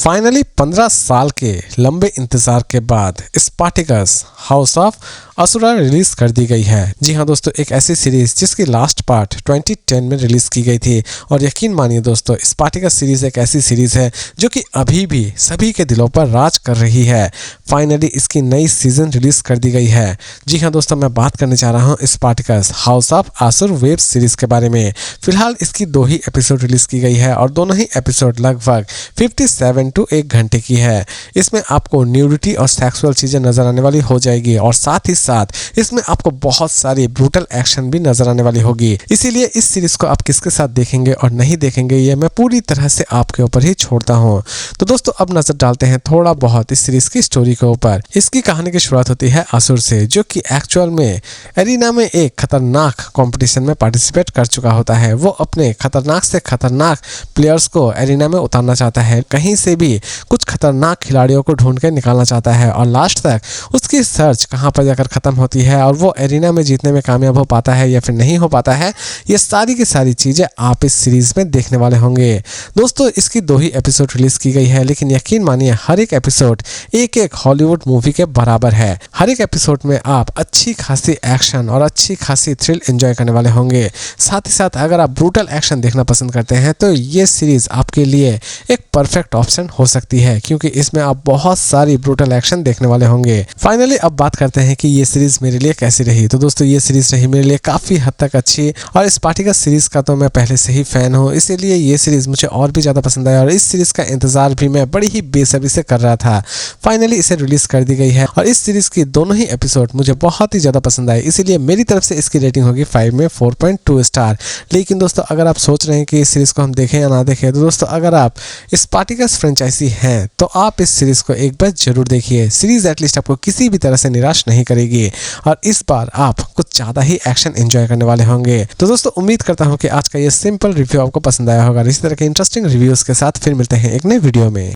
Finally 15 साल के लंबे इंतजार के बाद Spartacus house of Asura release कर दी गई है। जी हाँ दोस्तों, एक ऐसी सीरीज जिसकी लास्ट पार्ट 2010 में रिलीज की गई थी और यकीन मानिए दोस्तों, स्पार्टिकस सीरीज एक ऐसी सीरीज है जो कि अभी भी सभी के दिलों पर राज कर रही है। फाइनली इसकी नई सीजन रिलीज कर दी गई है। जी हाँ दोस्तों, मैं बात करने जा रहा हूँ स्पार्टिकस हाउस ऑफ असुर वेब सीरीज के बारे में। फिलहाल इसकी 2 ही एपिसोड रिलीज की गई है और दोनों ही एपिसोड लगभग 57 to 1 घंटे की है। इसमें आपको न्यूडिटी और सेक्सुअल चीजें नजर आने वाली हो जाएगी और साथ ही साथ इसमें आपको बहुत सारी ब्रूटल एक्शन भी नजर आने वाली होगी। इसीलिए इस सीरीज को आप किसके साथ देखेंगे और नहीं देखेंगे ये मैं पूरी तरह से आपके ऊपर ही छोड़ता हूँ। तो दोस्तों अब नजर डालते हैं थोड़ा बहुत इस सीरीज की स्टोरी के ऊपर। इसकी कहानी की शुरुआत होती है असुर से, जो कि एक्चुअल में एरिना में एक खतरनाक कंपटीशन में पार्टिसिपेट कर चुका होता है। वो अपने खतरनाक से खतरनाक प्लेयर्स को एरिना में उतारना चाहता है, कहीं से भी कुछ खतरनाक खिलाड़ियों को ढूंढ कर निकालना चाहता है और लास्ट तक उसकी सर्च कहां पर जाकर खत्म होती है और वो एरिना में जीतने में कामयाब हो पाता है या फिर नहीं हो पाता है, ये सारी की सारी चीजें आप इस सीरीज में देखने वाले होंगे। दोस्तों इसकी 2 ही एपिसोड रिलीज की गई है, लेकिन यकीन मानिए हर एक एपिसोड एक एक हॉलीवुड मूवी के बराबर है। हर एक एपिसोड में आप अच्छी खासी एक्शन और अच्छी खासी थ्रिल एंजॉय करने वाले होंगे। साथ ही साथ अगर आप ब्रूटल एक्शन देखना पसंद करते हैं तो ये सीरीज आपके लिए एक परफेक्ट ऑप्शन हो सकती है, क्योंकि इसमें आप बहुत सारी ब्रूटल एक्शन देखने वाले होंगे। फाइनली अब बात करते हैं कि ये सीरीज मेरे लिए कैसी रही। तो दोस्तों ये सीरीज रही मेरे लिए काफी हद तक अच्छी और स्पार्टिकस सीरीज का तो मैं पहले से ही फैन हूँ, इसीलिए ये सीरीज मुझे और भी ज्यादा पसंद आया और इस सीरीज का इंतजार भी मैं बड़ी ही बेसब्री से कर रहा था। फाइनली इसे रिलीज कर दी गई है और इस सीरीज की दोनों ही एपिसोड मुझे बहुत ही ज्यादा पसंद आए, इसीलिए मेरी तरफ से इसकी रेटिंग होगी 5 में 4.2 स्टार। लेकिन दोस्तों अगर आप सोच रहे हैं कि इस सीरीज को हम देखें या ना देखें, तो दोस्तों अगर आप स्पार्टिकस फ्रेंचाइजी हैं तो आप इस सीरीज को एक बार जरूर देखिए। सीरीज एटलीस्ट आपको किसी भी तरह से निराश नहीं करेगी और इस बार आप कुछ ज्यादा ही एक्शन एंजॉय करने वाले होंगे। तो दोस्तों उम्मीद करता हूं कि आज का ये सिंपल रिव्यू आपको पसंद आया होगा। इसी तरह के इंटरेस्टिंग रिव्यूज के साथ फिर मिलते हैं एक नए वीडियो में।